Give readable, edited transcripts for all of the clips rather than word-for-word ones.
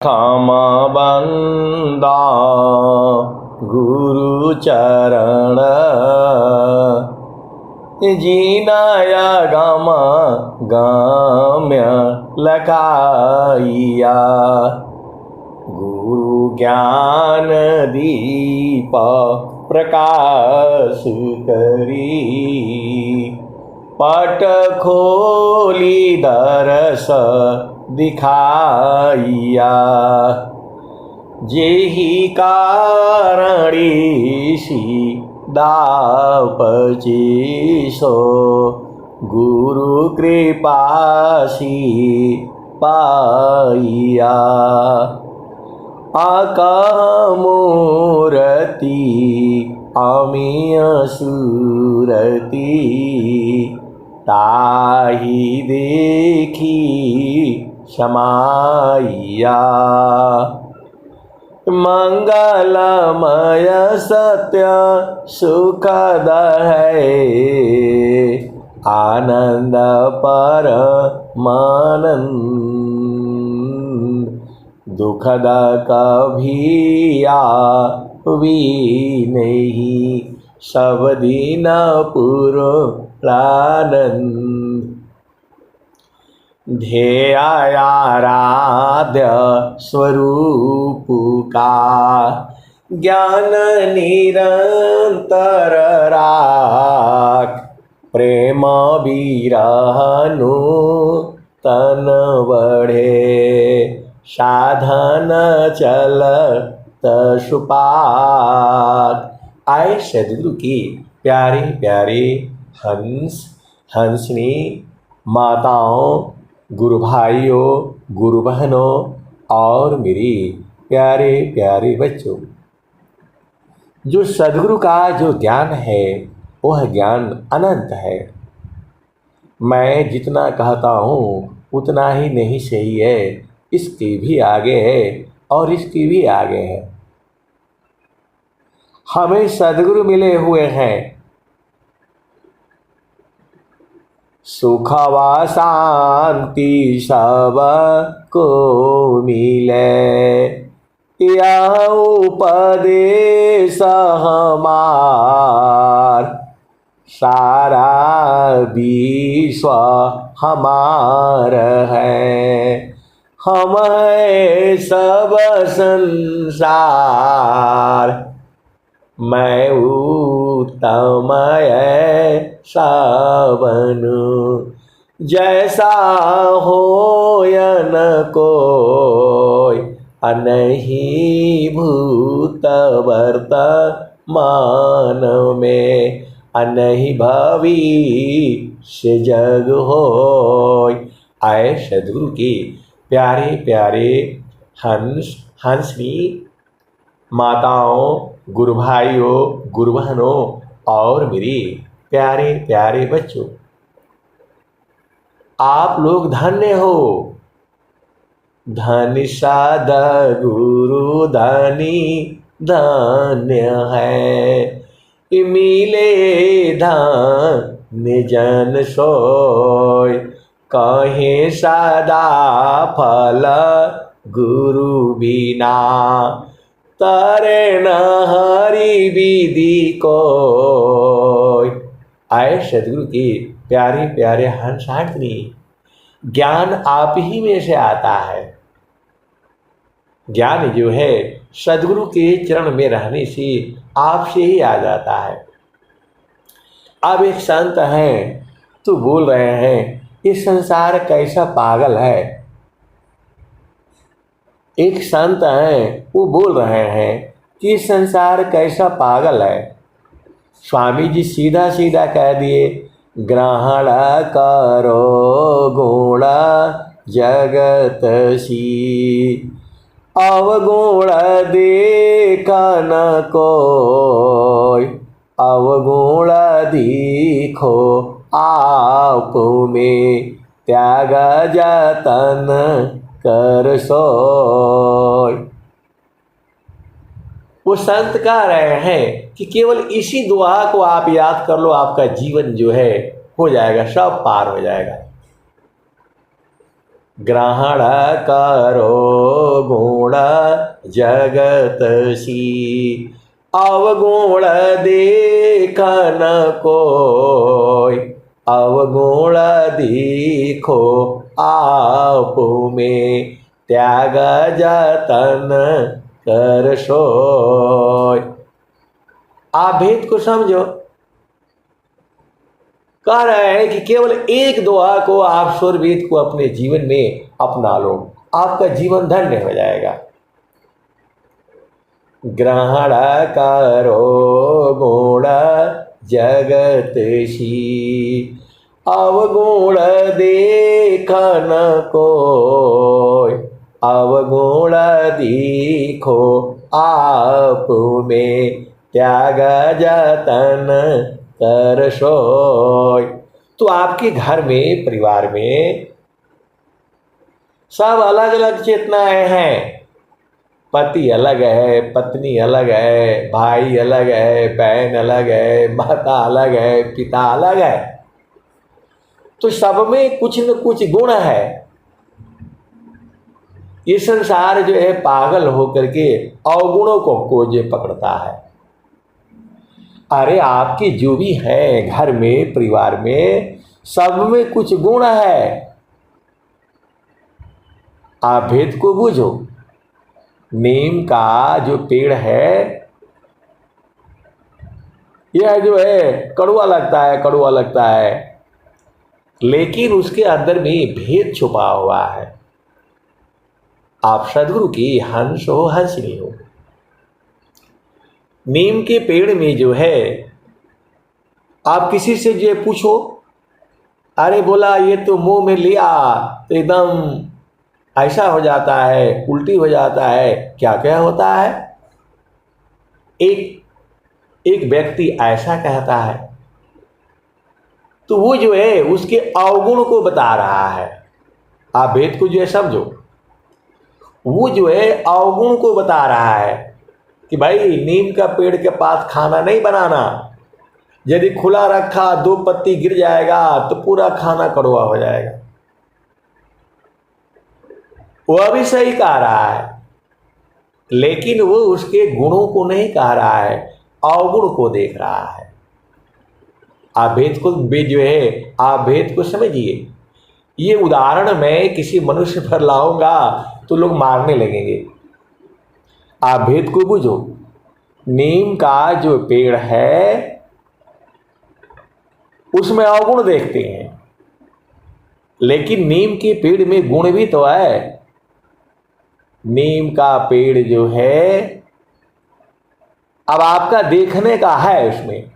खम बंदा गुरु चरण जीनाया गम गम्य लखाइया। गुरु ज्ञान दीप प्रकाश करी पट खोली दरस दिखाइया। जेहि कारणि दापचीसो गुरु कृपासी पाइया। आकह मूरति अमीय सूरति ताहि देखी समाइया। मंगलमय सत्य सुखद है आनंद परमानंद। दुखद कभी आवी नहीं सब दिन पूर्णानंद। ध्येयाराध्य स्वरूप का ज्ञान निरंतर राख। प्रेम विरहनु तन बढ़े साधन चलत सुपाक। आए सदगुरु की प्यारे प्यारे हंस हंसनी माताओं, गुरु भाइयों, गुरु बहनों और मेरी प्यारे प्यारे बच्चों, जो सदगुरु का जो ज्ञान है वह ज्ञान अनंत है। मैं जितना कहता हूँ उतना ही नहीं सही है, इसके भी आगे है और इसके भी आगे है। हमें सदगुरु मिले हुए हैं, सुख व शांति सब को मिले। यह उपदेश हमार सारा विश्व हमार है। हम है सब संसार मैं उत्तम ऐसा बनूं। जैसा होयन कोई अनहि भूत वर्तमान में अनहि भविष्य जग होय। आए सदगुरु की प्यारे प्यारे हंस हंसनी माताओं, गुरु भाइयों, गुरु बहनों और मेरी प्यारे प्यारे बच्चों, आप लोग धन्य हो। धन्य सद्गुरु धनी धन्य है। मिले धन्य जन सोय कहे सदा फल गुरु बिना। तरे न हरि विधि कोय। आए सदगुरु की प्यारे प्यारे हंस हंसनी, ज्ञान आप ही में से आता है। ज्ञान जो है सदगुरु के चरण में रहने से आपसे ही आ जाता है। अब एक संत हैं तो बोल रहे हैं ये संसार कैसा पागल है। एक संत हैं वो बोल रहे हैं कि संसार कैसा पागल है। स्वामी जी सीधा सीधा कह दिए, ग्रहण करो गुण जगत सी अवगुण देखन कोय। अवगुण दिखो आप में त्याग जतन कर सोय। वो संत कह रहे हैं कि केवल इसी दुआ को आप याद कर लो, आपका जीवन जो है हो जाएगा, सब पार हो जाएगा। ग्रहण करो गुण जगतसी। अवगुण देख न कोय, अवगुण दिखो आप में, त्याग जतन कर सोय। आप भेद को समझो। कह रहे हैं कि केवल एक दुआ को आप स्वरवेद को अपने जीवन में अपना लो, आपका जीवन धन्य हो जाएगा। ग्रहण करो गुण जगतसी, अवगुण देख न कोय, अवगुण दिखो आप में, त्याग जतन कर सोय। तो आपके घर में, परिवार में सब अलग अलग चेतनाएं हैं। पति अलग है, पत्नी अलग है, भाई अलग है, बहन अलग है, माता अलग है, पिता अलग है। तो सब में कुछ न कुछ गुण है। ये संसार जो है पागल होकर के अवगुणों को खोजे पकड़ता है। अरे आपके जो भी हैं घर में, परिवार में, सब में कुछ गुण है। आप भेद को बूझो। नीम का जो पेड़ है, यह जो है कड़वा लगता है, कड़वा लगता है, लेकिन उसके अंदर में भेद छुपा हुआ है। आप सदगुरु की हंस हो, हंसनी हो। नीम के पेड़ में जो है, आप किसी से जो पूछो, अरे बोला ये तो मुंह में लिया तो एकदम ऐसा हो जाता है, उल्टी हो जाता है, क्या क्या होता है। एक व्यक्ति ऐसा कहता है, तो वो जो है उसके अवगुण को बता रहा है। आप भेद को जो है समझो। वो जो है अवगुण को बता रहा है कि भाई नीम का पेड़ के पास खाना नहीं बनाना, यदि खुला रखा 2 पत्ती गिर जाएगा तो पूरा खाना कड़वा हो जाएगा। वह भी सही कह रहा है, लेकिन वो उसके गुणों को नहीं कह रहा है, अवगुण को देख रहा है। आप भेद को जो है, आप भेद को समझिए। ये उदाहरण मैं किसी मनुष्य पर लाऊंगा तो लोग मारने लगेंगे। आप भेद को बुझो। नीम का जो पेड़ है उसमें अवगुण देखते हैं, लेकिन नीम के पेड़ में गुण भी तो है। नीम का पेड़ जो है, अब आपका देखने का है उसमें।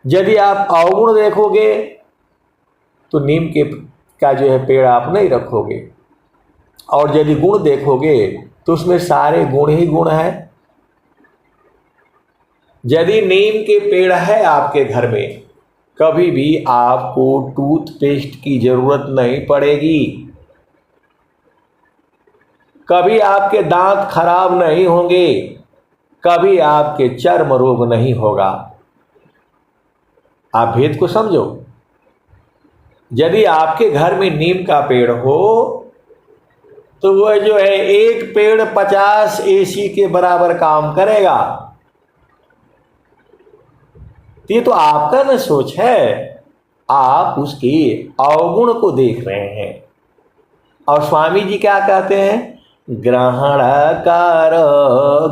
यदि आप अवगुण देखोगे तो नीम के का जो है पेड़ आप नहीं रखोगे, और यदि गुण देखोगे तो उसमें सारे गुण ही गुण है। यदि नीम के पेड़ है आपके घर में, कभी भी आपको टूथपेस्ट की जरूरत नहीं पड़ेगी, कभी आपके दांत खराब नहीं होंगे, कभी आपके चर्म रोग नहीं होगा। आप भेद को समझो। यदि आपके घर में नीम का पेड़ हो तो वह जो है एक पेड़ 50 एसी के बराबर काम करेगा। ये तो आपका न सोच है, आप उसके अवगुण को देख रहे हैं। और स्वामी जी क्या कहते हैं? ग्रहण कर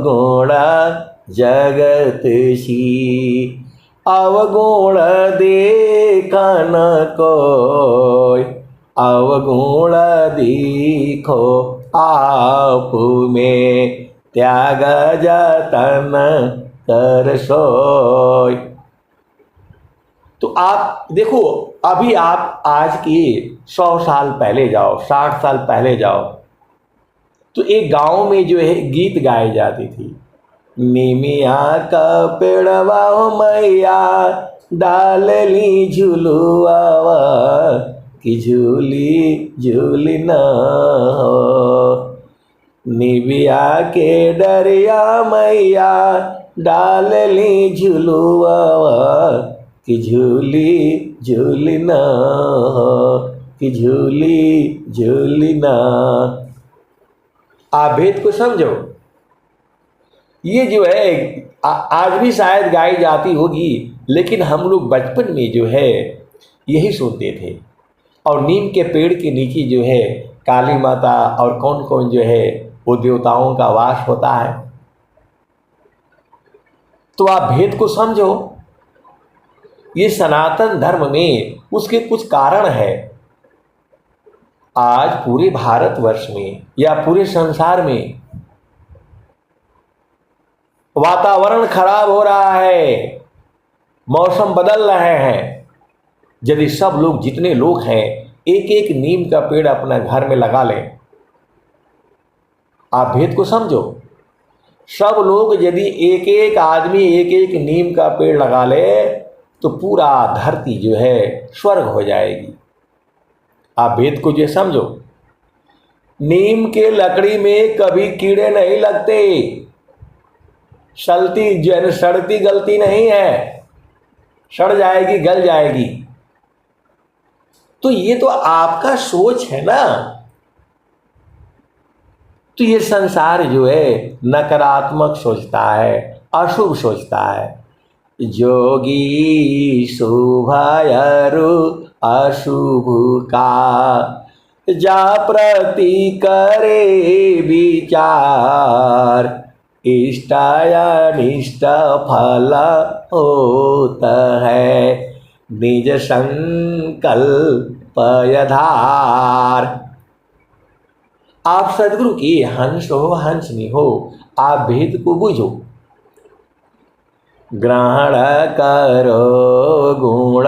गुण जगतसी, अवगुण देख न कोय, अवगुण दिखो आप में, त्याग जतन कर सोय। तो आप देखो, अभी आप आज की 100 साल पहले जाओ, 60 साल पहले जाओ, तो एक गांव में जो है गीत गाई जाती थी। निमिया का पेड़वा हो मैया, डाल ली झुलुआवा, कि झूली झूली न हो। निबिया के डरिया मैया, डाल ली झुलुआवा, कि झूली झूली न हो, कि झूली झूली न। आप भेद को समझो। ये जो है आज भी शायद गाई जाती होगी, लेकिन हम लोग बचपन में जो है यही सुनते थे। और नीम के पेड़ के नीचे जो है काली माता और कौन कौन जो है वो देवताओं का वास होता है। तो आप भेद को समझो। ये सनातन धर्म में उसके कुछ कारण है। आज पूरे भारतवर्ष में या पूरे संसार में वातावरण खराब हो रहा है, मौसम बदल रहे हैं। यदि सब लोग, जितने लोग हैं, एक एक नीम का पेड़ अपना घर में लगा लें, आप भेद को समझो। सब लोग यदि एक एक आदमी एक एक नीम का पेड़ लगा ले तो पूरा धरती जो है स्वर्ग हो जाएगी। आप भेद को जो समझो। नीम के लकड़ी में कभी कीड़े नहीं लगते, सड़ती गलती नहीं है, सड़ जाएगी, गल जाएगी। तो ये तो आपका सोच है ना। तो ये संसार जो है नकारात्मक सोचता है, अशुभ सोचता है। जोगी शुभायरु अशुभ का, जा प्रति करे विचार, इष्टानिष्ट फल होता है, निज संकल्प यधार। आप सदगुरु की हंस हो हंसनी हो, आप भेद को बुझो। ग्रहण करो गुण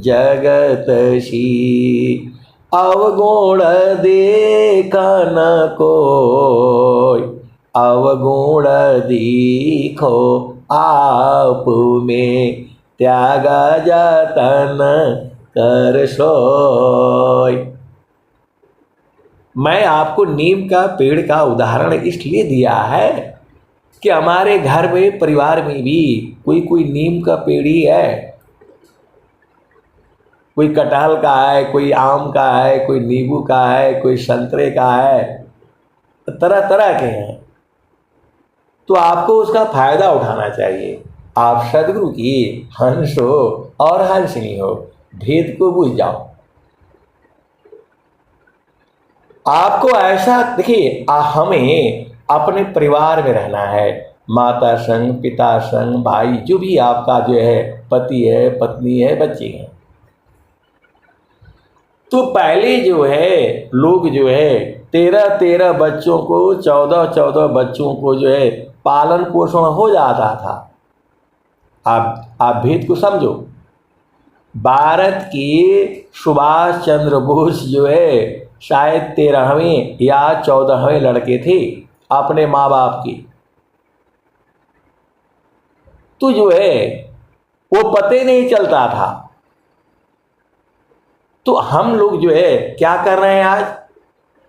जगत सी, अवगुण देखन कोय, अवगुण दिखो आप में, त्याग जतन कर सोय। मैं आपको नीम का पेड़ का उदाहरण इसलिए दिया है कि हमारे घर में, परिवार में भी कोई कोई नीम का पेड़ ही है। कोई कटहल का है, कोई आम का है, कोई नींबू का है, कोई संतरे का है, तरह तरह के हैं। तो आपको उसका फायदा उठाना चाहिए। आप सदगुरु की हंस हो और हंसनी हो, भेद को बुझ जाओ। आपको ऐसा देखिए, हमें अपने परिवार में रहना है, माता संग, पिता संग, भाई, जो भी आपका जो है पति है, पत्नी है, बच्चे हैं। तो पहले जो है लोग जो है 13 बच्चों को, 14 बच्चों को जो है पालन पोषण हो जाता था। आप भेद को समझो। भारत के सुभाष चंद्र बोस जो है शायद 13वें या 14वें लड़के थे अपने माँ बाप के। तो जो है वो पते नहीं चलता था। तो हम लोग जो है क्या कर रहे हैं आज,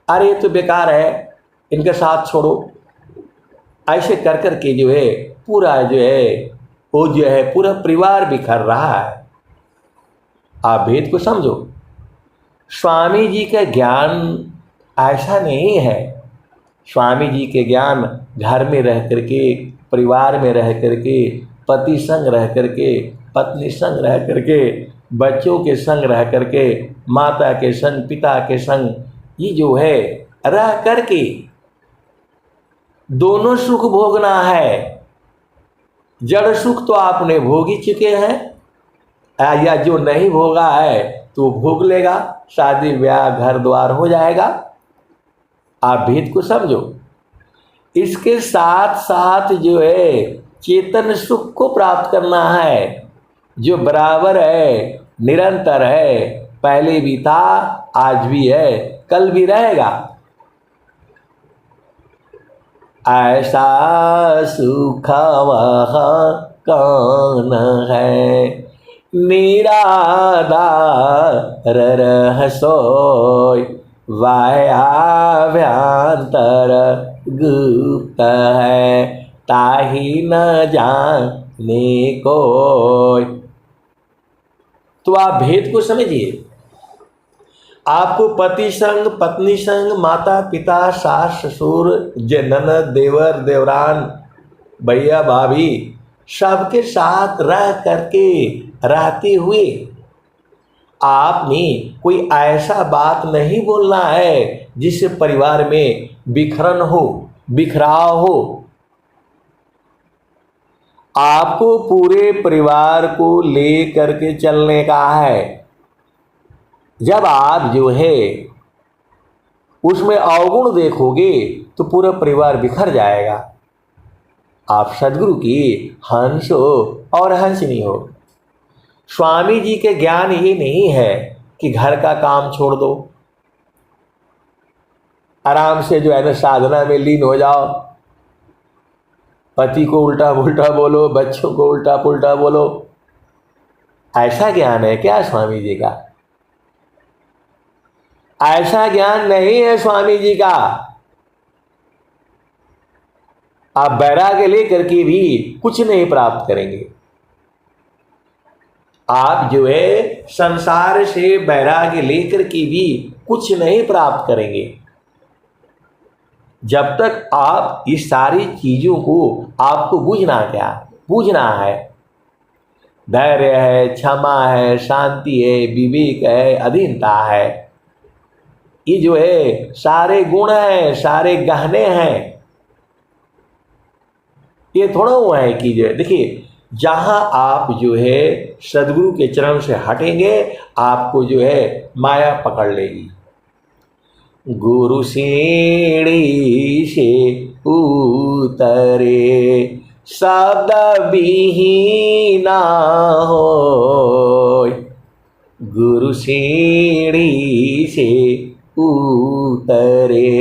अरे तो बेकार है, इनके साथ छोड़ो, ऐसे कर कर के जो है पूरा जो है वो जो है पूरा परिवार बिखर रहा है। आप भेद को समझो। स्वामी जी का ज्ञान ऐसा नहीं है। स्वामी जी के ज्ञान घर में रह करके, परिवार में रह करके, पति संग रह करके, पत्नी संग रह करके, बच्चों के संग रह करके, माता के संग, पिता के संग, ये जो है रह करके दोनों सुख भोगना है। जड़ सुख तो आपने भोग ही चुके हैं, या जो नहीं भोगा है तो भोग लेगा, शादी ब्याह घर द्वार हो जाएगा। आप भेद को समझो। इसके साथ साथ जो है चेतन सुख को प्राप्त करना है, जो बराबर है, निरंतर है, पहले भी था, आज भी है, कल भी रहेगा। ऐसा सुख वह कौन है, निराधार रह सोय, वाह्याभ्यंतर गुप्त है, ताहि न जाने कोय। तो आप भेद को समझिए। आपको पति संग, पत्नी संग, माता पिता, सास ससुर, ननद, देवर देवरान, भैया भाभी, सबके साथ रह करके रहते हुए आपने कोई ऐसा बात नहीं बोलना है जिससे परिवार में बिखरन हो, बिखराव हो। आपको पूरे परिवार को ले करके चलने का है। जब आप जो है उसमें अवगुण देखोगे तो पूरा परिवार बिखर जाएगा। आप सद्गुरु की हंस हो और हंसनी हो। स्वामी जी के ज्ञान ये नहीं है कि घर का काम छोड़ दो, आराम से जो है ना साधना में लीन हो जाओ, पति को उल्टा पुल्टा बोलो, बच्चों को उल्टा पुल्टा बोलो। ऐसा ज्ञान है क्या स्वामी जी का? ऐसा ज्ञान नहीं है स्वामी जी का। आप वैराग्य लेकर के भी कुछ नहीं प्राप्त करेंगे। आप जो है संसार से वैराग्य लेकर के भी कुछ नहीं प्राप्त करेंगे जब तक आप इस सारी चीजों को आपको बूझना है। धैर्य है, क्षमा है, शांति है, विवेक है, अधीनता है, ये जो है सारे गुण हैं, सारे गहने हैं। ये थोड़ा हुआ है कि जो है देखिए, जहां आप जो है सदगुरु के चरण से हटेंगे आपको जो है माया पकड़ लेगी। गुरु सीढ़ी से उतरे शब्द विहीना होय। गुरु सीढ़ी से उतरे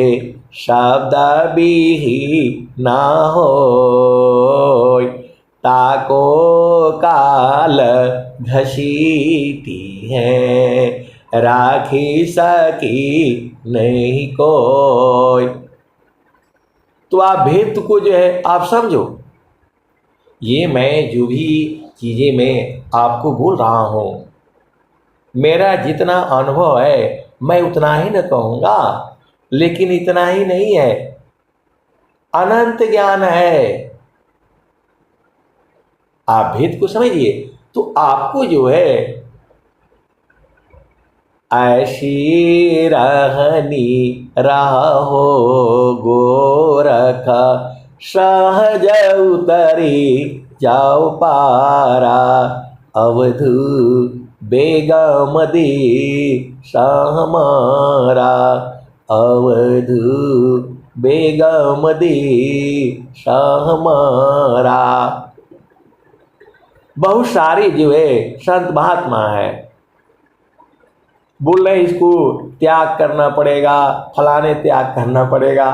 शब्द विहीना होय। ताको काल घसीटी है, राखी सकी नहीं कोई। तो आप भेद को जो है आप समझो। ये मैं जो भी चीजें मैं आपको बोल रहा हूं, मेरा जितना अनुभव है मैं उतना ही न कहूंगा, लेकिन इतना ही नहीं है, अनंत ज्ञान है। आप भेद को समझिए तो आपको जो है ऐसी रहनी रहो गोरख, सहज उतरी जाओ पारा। अवधू बेगम दी सहमारा, अवधू बेगम दी सहमारा। बहुत सारे जो है संत महात्मा है, बोल रहे इसको त्याग करना पड़ेगा, फलाने त्याग करना पड़ेगा।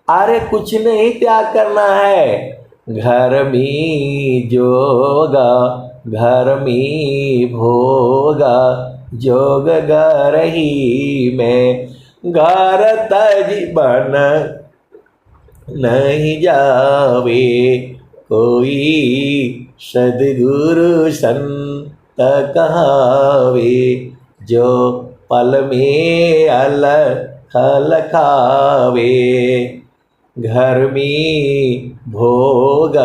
अरे कुछ नहीं त्याग करना है। घर में जोग, घर में भोग, जोग घर ही में। घर तजी बन नहीं जावे, कोई सद्गुरु संत कहावे। जो पल में अलख खावे, घर में भोग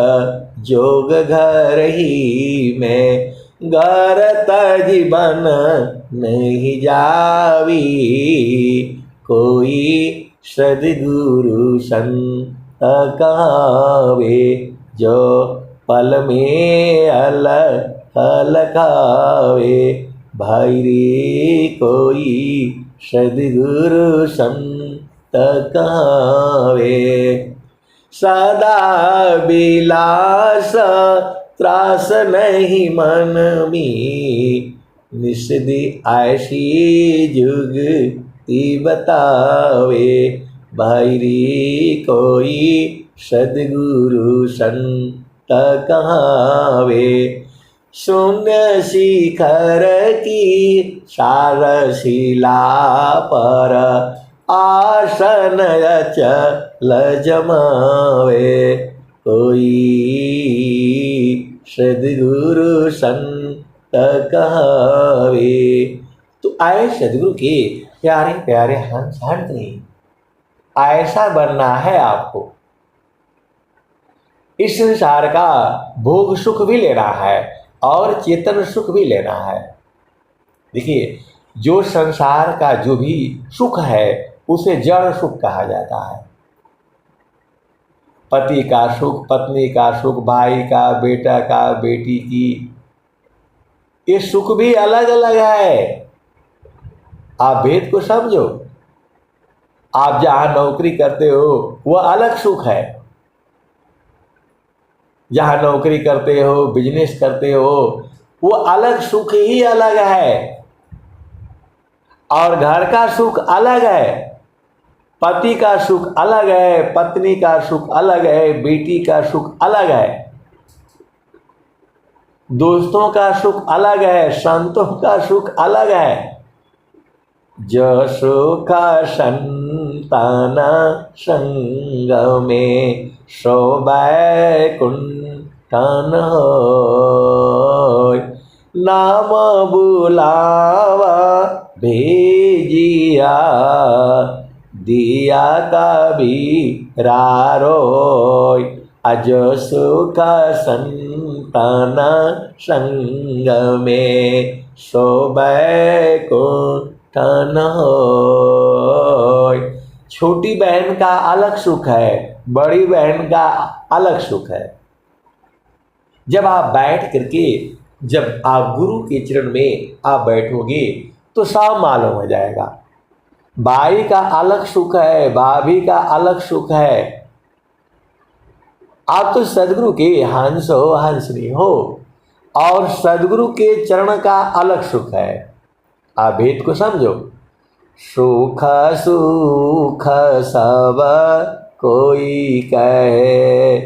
जोग घर ही में। घर तजी बन नहीं जावी, कोई सद्गुरु संत कहावे। जो पल में अलख खावे, भाई रे कोई सद्गुरु संत कहावे। सदा बिलास त्रास नहीं मन में, निषदि ऐसी जुगति बतावे। भाई रे कोई सद्गुरु संत कहावे। शून्य शिखर की सारशिला पर, आसन अचल जमावे। कोई सद्गुरु संत कहावे। तो तो आए सदगुरु के प्यारे प्यारे हंस हंसनी, ऐसा बनना है आपको। इस संसार का भोग सुख भी लेना है और चेतन सुख भी लेना है। देखिए, जो संसार का जो भी सुख है उसे जड़ सुख कहा जाता है। पति का सुख, पत्नी का सुख, भाई का, बेटा का, बेटी की, ये सुख भी अलग अलग है। आप भेद को समझो। आप जहां नौकरी करते हो वह अलग सुख है, जहां नौकरी करते हो, बिजनेस करते हो, वो अलग सुख ही अलग है। और घर का सुख अलग है, पति का सुख अलग है, पत्नी का सुख अलग है, बेटी का सुख अलग है, दोस्तों का सुख अलग है, संतों का सुख अलग है। जो सुख संतान संग में सो बैकुंठन होय, नाम बुलावा भेजिया दिया कबीरा रोय। अज सुख संतान संग में सो बैकुंठन होय। छोटी बहन का अलग सुख है, बड़ी बहन का अलग सुख है। जब आप बैठ करके, जब आप गुरु के चरण में आप बैठोगे तो सब मालूम हो जाएगा। भाई का अलग सुख है, भाभी का अलग सुख है। आप तो सदगुरु के हंस हो, हंसनी हो, और सदगुरु के चरण का अलग सुख है। आप भेद को समझो। सुख सुख सब कोई कहे,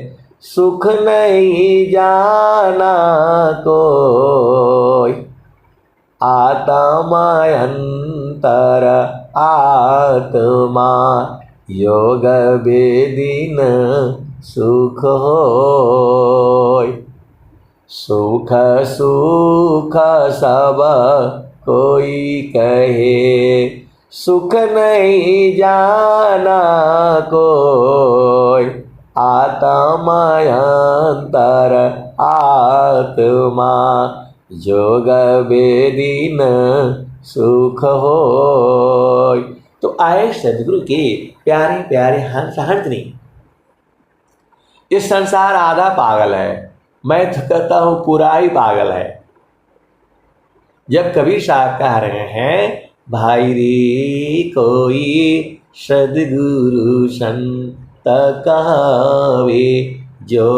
सुख नहीं जाना कोई। आत्मा अंतर आत्मा योग वेदीन सुख होय। सुख सुख सब कोई कहे, सुख नहीं जाना कोई। आत्मा अंतर आत्मा जोग वेदीन सुख होय। तो आए सदगुरु के प्यारे प्यारे हंस हंसनी। इस संसार आधा पागल है, मैं तो कहता हूं पूरा ही पागल है। जब कबीर साहब कह रहे हैं, भाई रे कोई सदगुरु संत कहावे, जो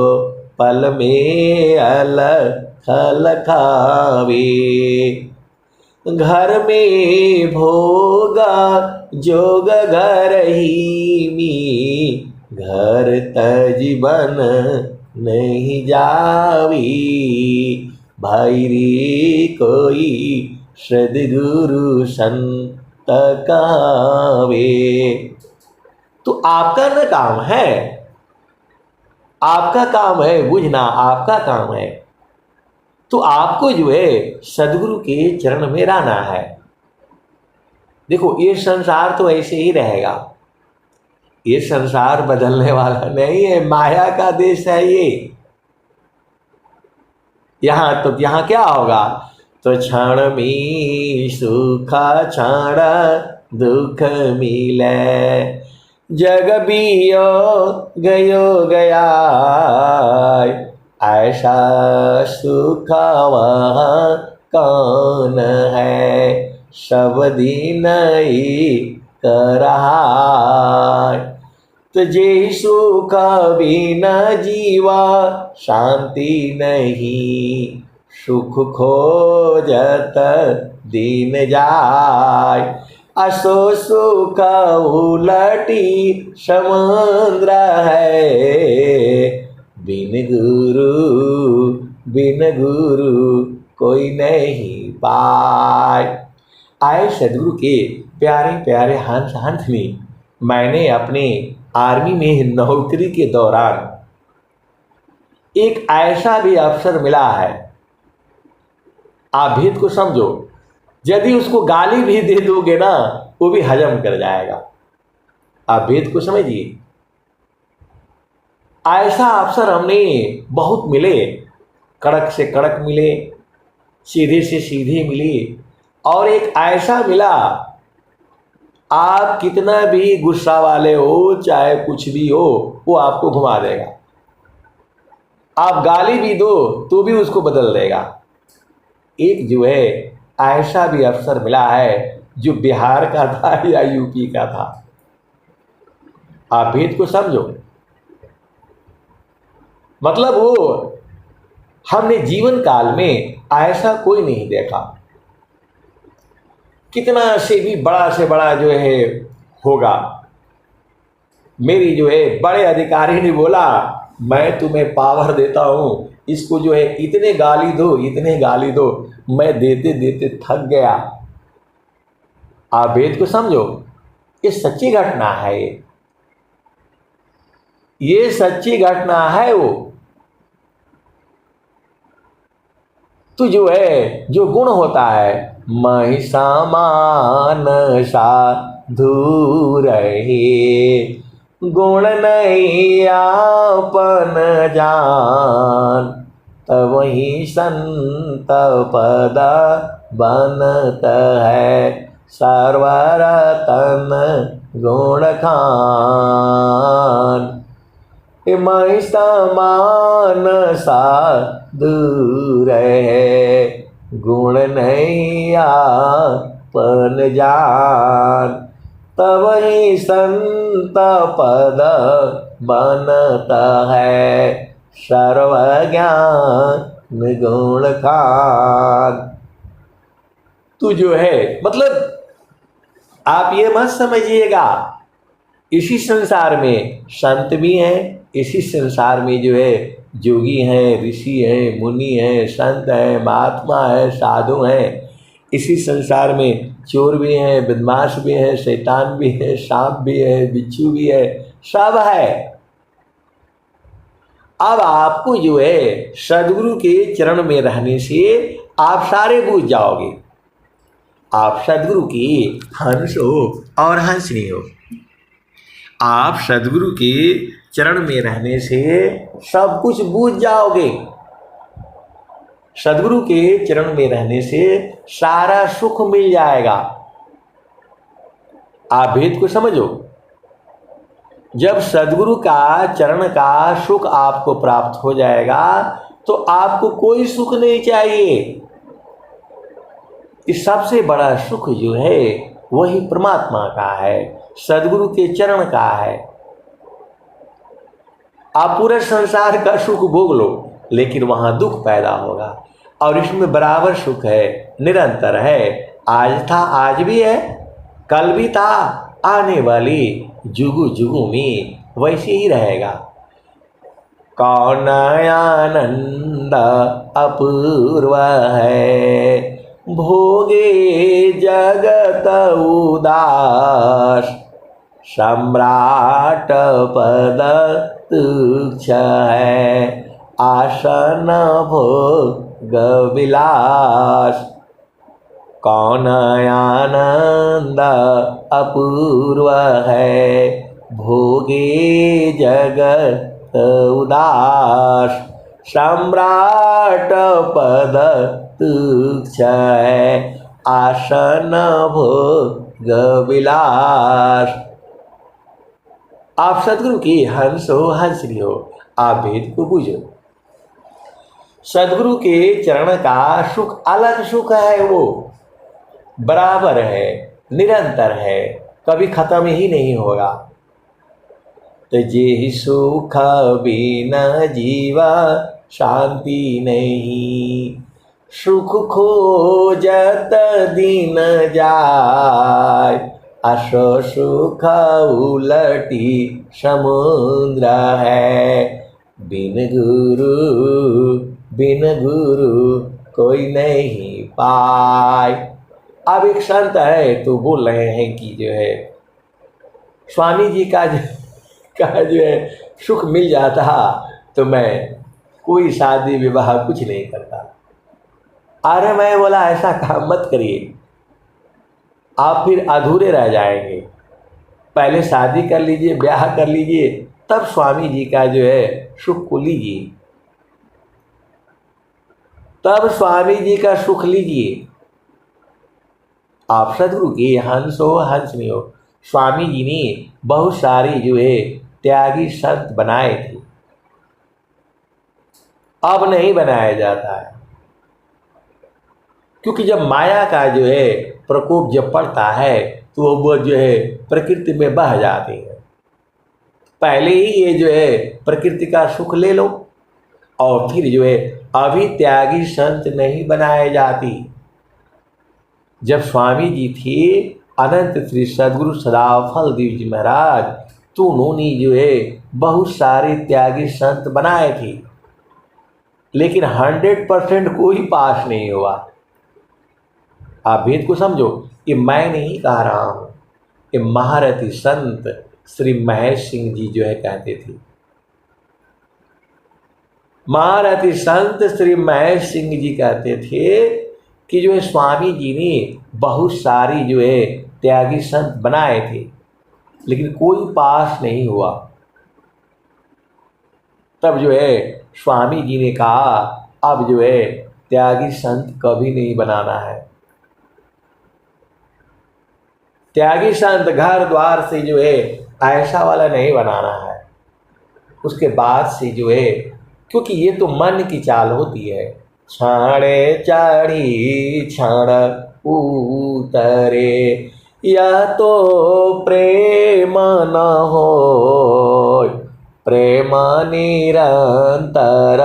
पल में अलख लखावे। घर में भोगा जोग घर ही मी, घर तजीवन नहीं जावी। भाई रे कोई सदगुरु संत कहावे। तो आपका न काम है, आपका काम है बुझना, आपका काम है। तो आपको जो है सदगुरु के चरण में रहना है। देखो, ये संसार तो ऐसे ही रहेगा, ये संसार बदलने वाला नहीं है, माया का देश है ये। यहाँ क्या होगा, तो क्षण में सुख क्षण दुख मिले, जग बियो गयो गया। ऐसा सुख वहाँ कौन है, सब दिन ही कर रहा। तो जे सुख बिना जीवा शांति नहीं, सुख खोजत दिन जाय। असो सुख उलटी समुद्र है, बिन गुरु कोई नहीं पाए। आए सदगुरु के प्यारे प्यारे हंस हंसनी। मैंने अपने आर्मी में नौकरी के दौरान एक ऐसा भी अवसर मिला है। आप भेद को समझो। यदि उसको गाली भी दे दोगे ना वो भी हजम कर जाएगा। आप वेद को समझिए। ऐसा अवसर हमने बहुत मिले, कड़क से कड़क मिले, सीधे से सीधे मिले, और एक ऐसा मिला आप कितना भी गुस्सा वाले हो चाहे कुछ भी हो वो आपको घुमा देगा। आप गाली भी दो तो भी उसको बदल देगा। एक जो है ऐसा भी अवसर मिला है जो बिहार का था या यूपी का था। आप भेद को समझो। मतलब वो हमने जीवन काल में ऐसा कोई नहीं देखा। कितना से भी बड़ा जो है होगा। मेरी जो है बड़े अधिकारी ने बोला मैं तुम्हें पावर देता हूं, इसको जो है इतने गाली दो, मैं देते देते थक गया। आप वेद को समझो। ये सच्ची घटना है, ये सच्ची घटना है। वो तो जो है जो गुण होता है महि समान साधु रहे, गुण नहीं आपन जान, तब ही संत पद बनत है, सर्वरतन गुण खान। महि समान साधु रहे, गुण नहीं आपन जान, तब ही संत पद बनत है, सर्वज्ञान गुण खान। तो जो है मतलब आप ये मत समझिएगा इसी संसार में संत भी हैं, इसी संसार में जो है जोगी हैं, ऋषि हैं, मुनि हैं, संत हैं, महात्मा हैं, साधु हैं। इसी संसार में चोर भी हैं, बदमाश भी हैं, शैतान भी है, सांप भी है, बिच्छू भी है, सब है। अब आपको जो है सदगुरु के चरण में रहने से आप सारे बूझ जाओगे। आप सदगुरु की हंस हो और हंसनी हो। आप सदगुरु के चरण में रहने से सब कुछ बूझ जाओगे। सदगुरु के चरण में रहने से सारा सुख मिल जाएगा। आप भेद को समझो। जब सदगुरु का चरण का सुख आपको प्राप्त हो जाएगा तो आपको कोई सुख नहीं चाहिए। इस सबसे बड़ा सुख जो है वही परमात्मा का है, सदगुरु के चरण का है। आप पूरे संसार का सुख भोग लो लेकिन वहां दुख पैदा होगा, और इसमें बराबर सुख है, निरंतर है। आज था, आज भी है, कल भी था, आने वाली जुगु जुगु में वैसे ही रहेगा। कौन आनंद अपूर्व है, भोगे जगत उदास, सम्राट पद तुच्छ है, आसन भोग विलास। कौन आनंद अपूर्व है, भोगे जगत उदास, सम्राट पद तुच्छ है, आसन भोग विलास। आप सदगुरु की हंस हो, हंसनी हो। आप भेद को बूझो। सदगुरु के चरण का सुख अलग सुख है, वो बराबर है, निरंतर है, कभी खत्म ही नहीं होगा। तो जे सुख बिना जीवा शांति नहीं, सुख खोजत दिन जाय, असो सुख उलटी समुद्र है, बिन गुरु कोई नहीं पाए। अब एक संत है तो बोल रहे हैं कि जो है स्वामी जी का जो है सुख मिल जाता तो मैं कोई शादी विवाह कुछ नहीं करता। अरे मैं बोला ऐसा काम मत करिए, आप फिर अधूरे रह जाएंगे। पहले शादी कर लीजिए, ब्याह कर लीजिए, तब स्वामी जी का जो है सुख को लीजिए, तब स्वामी जी का सुख लीजिए। आप सदगुरु के हंस हो हंस नहीं हो। स्वामी जी ने बहुत सारे जो है त्यागी संत बनाए थे, अब नहीं बनाया जाता है, क्योंकि जब माया का जो है प्रकोप जब पड़ता है तो वो जो है प्रकृति में बह जाते हैं। पहले ही ये जो है प्रकृति का सुख ले लो और फिर जो है अभी त्यागी संत नहीं बनाए जाती। जब स्वामी जी थे अनंत श्री सदगुरु सदाफल देव जी महाराज, तो उन्होंने जो है बहुत सारे त्यागी संत बनाए थे, लेकिन 100% कोई पास नहीं हुआ। आप भेद को समझो, ये मैं नहीं कह रहा हूं, ये महारथी संत श्री महेश सिंह जी जो है कहते थे। महारथी संत श्री महेश सिंह जी कहते थे कि जो है स्वामी जी ने बहुत सारी जो है त्यागी संत बनाए थे, लेकिन कोई पास नहीं हुआ। तब जो है स्वामी जी ने कहा अब जो है त्यागी संत कभी नहीं बनाना है। त्यागी संत घर द्वार से जो है ऐसा वाला नहीं बनाना है। उसके बाद से जो है, क्योंकि ये तो मन की चाल होती है, छाड़े चढ़ी क्षण उतरे, यह तो प्रेम न हो, प्रेम निरंतर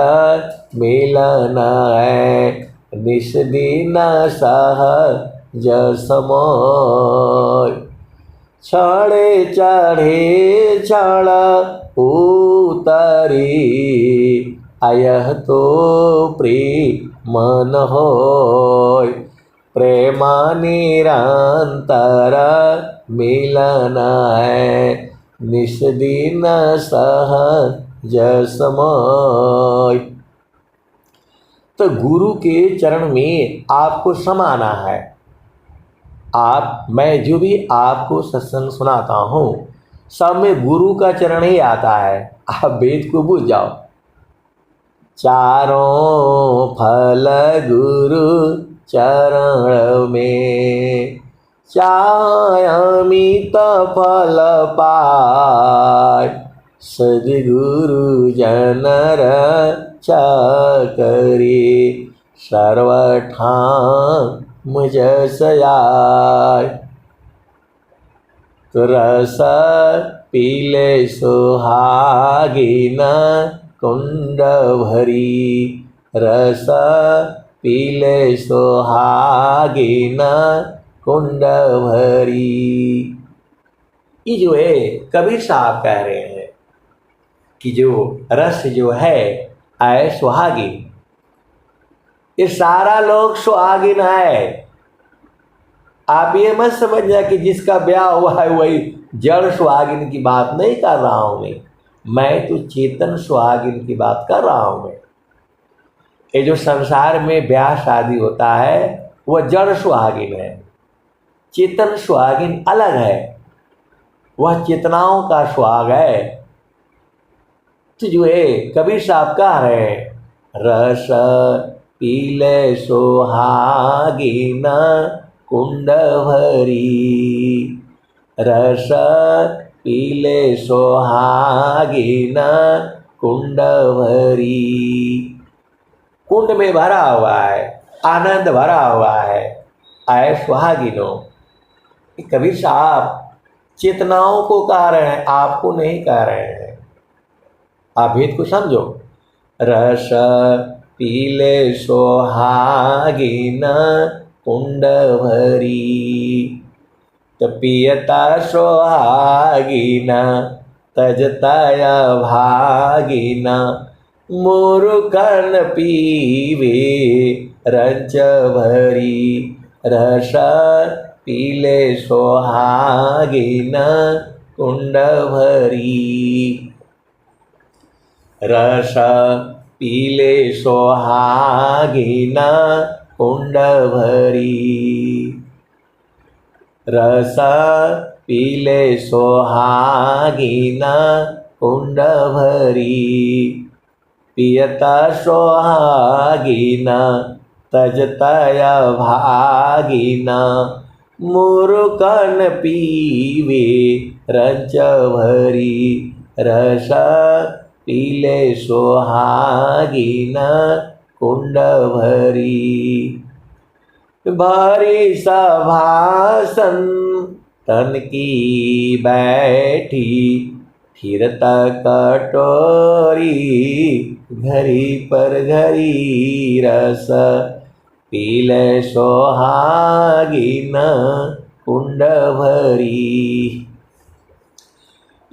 मिलन है, निस दिन सहज समय, छड़े चढ़े क्षण उतरी, यह तो प्रेम न होय, प्रेम निरंतर मिलन है, निस दिन सहज समय। तो गुरु के चरण में आपको समाना है। मैं जो भी आपको सत्संग सुनाता हूँ सब में गुरु का चरण ही आता है। आप वेद को भूल जाओ। चारों फल गुरु चरण में, चाहे अमित फल पाय, सद्गुरु जन रक्षा करे, सर्वठाम मुझ सयाय। रस पीले सुहागिन कुंड भरी, रस पीले सुहागिन कुंड भरी। ये जो है कबीर साहब कह रहे हैं कि जो रस जो है आए सुहागिन, ये सारा लोग सुहागिन है। आप ये मत समझना कि जिसका ब्याह हुआ है वही जड़ सुहागिन की बात नहीं कर रहा हूं मैं तो चेतन सुहागिन की बात कर रहा हूं मैं। ये जो संसार में ब्याह शादी होता है वह जड़ सुहागिन है, चेतन सुहागिन अलग है, वह चेतनाओं का सुहाग है। तो जो है कबीर साहब कह रहे हैं, रस पीले सुहागिन कुंड भरी, रस पीले सुहागिन कुंड भरी। कुंड में भरा हुआ है, आनंद भरा हुआ है, आए सुहागिनों। कबीर साहब चेतनाओं को कह रहे हैं, आपको नहीं कह रहे हैं। आप भेद को समझो। रस पीले सुहागिन कुंड भरी, पियता सुहागिन तजता भागिन, मूर्खन पीवे रंच भरी, रस पीले सुहागिन कुंड भरी, रस पीले सुहागिन कुंड भरी, रस पीले सोहागिन कुंड भरी। पियता सोहागिन तजतय भागिन मूर्खन पीवे रंच भरी। रस पीले सोहागिन कुंड भरी। भारी सभासन तन की बैठी फिरता कटोरी घड़ी पर घड़ी। रस पीले सोहागिन कुंड भरी।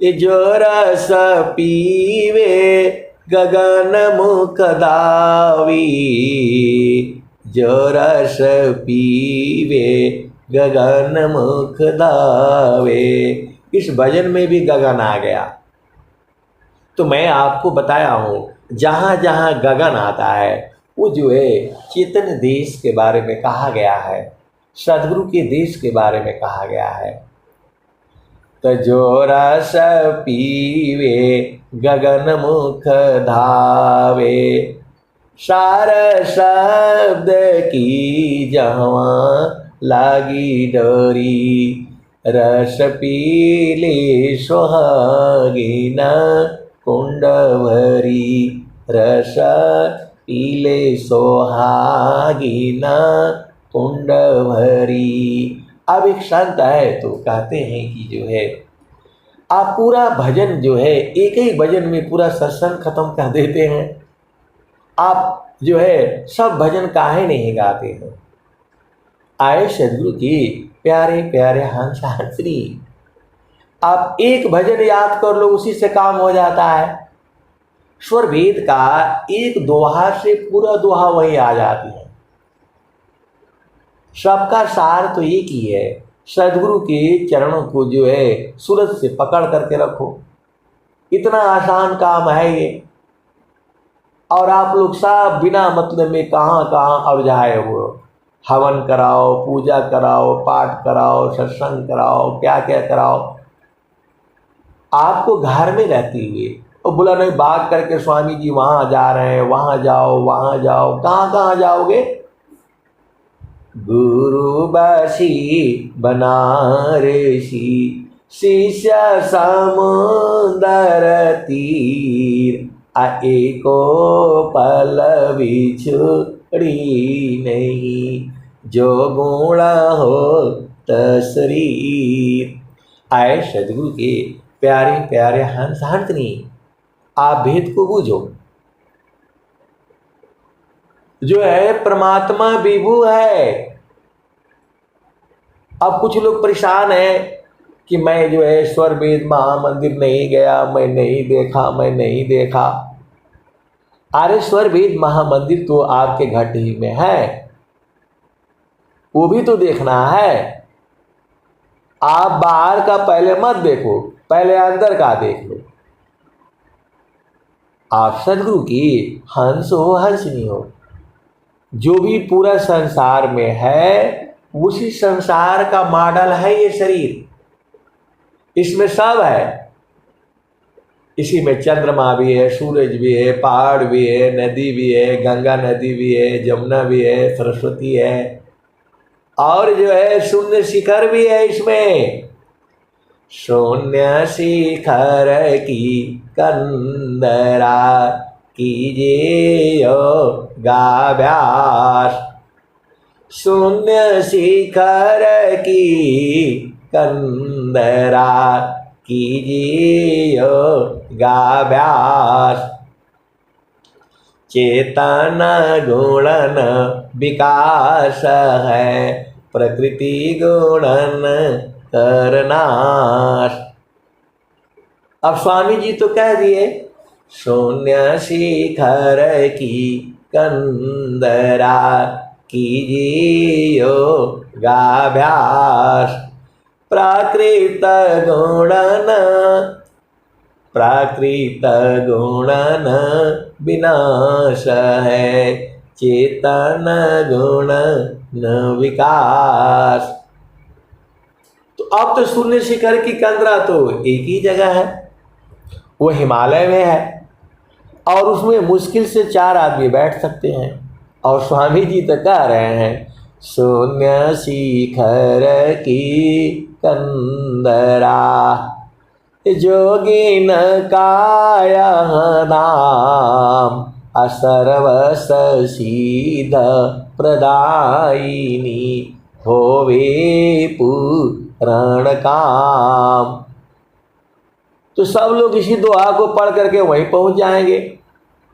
ये जो रस पीवे गगन मुख दावी। जो रस पीवे गगन मुख दावे। इस भजन में भी गगन आ गया। तो मैं आपको बताया हूं जहां जहां गगन आता है वो जो है चेतन देश के बारे में कहा गया है, सदगुरु के देश के बारे में कहा गया है। तो जो रस पीवे गगन मुख धावे। सार शब्द की जहाँ लागी डोरी। रस पीले सोहागिन कुंड भरी। रस पीले सोहागिन कुंड भरी। अब एक संत है तो कहते हैं कि जो है आप पूरा भजन जो है एक ही भजन में पूरा सत्संग खत्म कर देते हैं। आप जो है सब भजन काहे नहीं गाते हैं। आए सदगुरु की प्यारे प्यारे हंस हंसनी, आप एक भजन याद कर लो उसी से काम हो जाता है। स्वर वेद का एक दोहा से पूरा दोहा वही आ जाती है। सबका सार तो एक ही है, सदगुरु के चरणों को जो है सूरज से पकड़ करके रखो। इतना आसान काम है ये। और आप लोग सब बिना मतलब में कहाँ कहाँ अवजाए हो। हवन कराओ, पूजा कराओ, पाठ कराओ, सत्संग कराओ, क्या क्या कराओ। आपको घर में रहती हुई और बोला नहीं भाग करके स्वामी जी वहाँ जा रहे हैं, वहाँ जाओ वहाँ जाओ। कहाँ कहाँ जाओगे। गुरु बासी बनारसी शिष्य समुंदर तीर। एको पल बिछुड़ी नहीं जो गुण हो तशरीर। आए सदगुरु के प्यारे प्यारे हंस हंसनी, आप भेद को बूझो। जो है परमात्मा विभु है। अब कुछ लोग परेशान हैं कि मैं जो है स्वर वेद महामंदिर नहीं गया, मैं नहीं देखा, मैं नहीं देखा। अरे स्वर वेद महामंदिर तो आपके घट ही में है, वो भी तो देखना है। आप बाहर का पहले मत देखो, पहले अंदर का देख लो। आप सदगुरु की हंस हो हंसनी हो। जो भी पूरा संसार में है उसी संसार का मॉडल है ये शरीर। इसमें सब है। इसी में चंद्रमा भी है, सूरज भी है, पहाड़ भी है, नदी भी है, गंगा नदी भी है, जमुना भी है, सरस्वती है, और जो है शून्य शिखर भी है इसमें। शून्य शिखर की कंदरा कीजिए योगाभ्यास। शून्य शिखर की कंदरा कीजिए योगाभ्यास। चेतन गुणन विकास है, प्रकृति गुणन करनाश। अब स्वामी जी तो कह दिए शून्य शिखर की कंदरा कीजिए योगाभ्यास। प्राकृत गुणन विनाश है, चेतन गुण न विकास। अब तो शून्य शिखर की कंदरा तो एक ही जगह है, वो हिमालय में है, और उसमें मुश्किल से 4 आदमी बैठ सकते हैं। और स्वामी जी तो कह रहे हैं शून्य शिखर की कंदरा जोगिन काया नाम असर्वस सिद्ध प्रदायिनी होवे पूर्ण काम। तो सब लोग इसी दुआ को पढ़ करके वहीं पहुंच जाएंगे।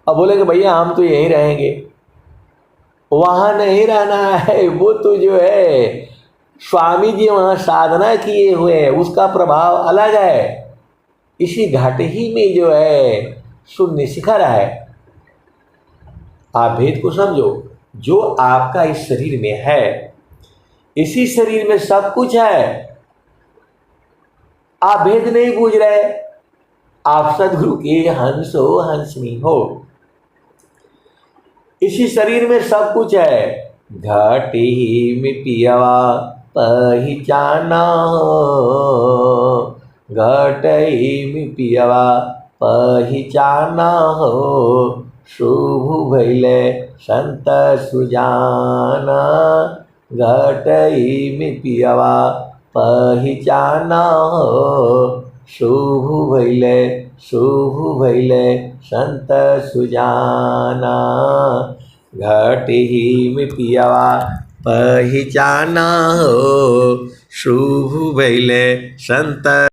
अब बोलेंगे भैया हम तो यहीं रहेंगे, वहाँ नहीं रहना है, वो तो जो है स्वामी जी वहाँ साधना किए हुए हैं, उसका प्रभाव अलग है। इसी घाटी ही में जो है शून्य शिखर है। आप भेद को समझो, जो आपका इस शरीर में है, इसी शरीर में सब कुछ है। आप भेद नहीं बूझ रहे, आप सदगुरु के हंस हो, हंसनी हो। इसी शरीर में सब कुछ है। घाटी में पियवा पहचाना हो, घाटी में पियवा पहचाना हो, शुभ भैले संत सुजाना। घाटी में पियवा पहचाना हो, शुभ भैले संत सुजाना। घाटी में पियवा पहचाना हो, शुभ भैले संत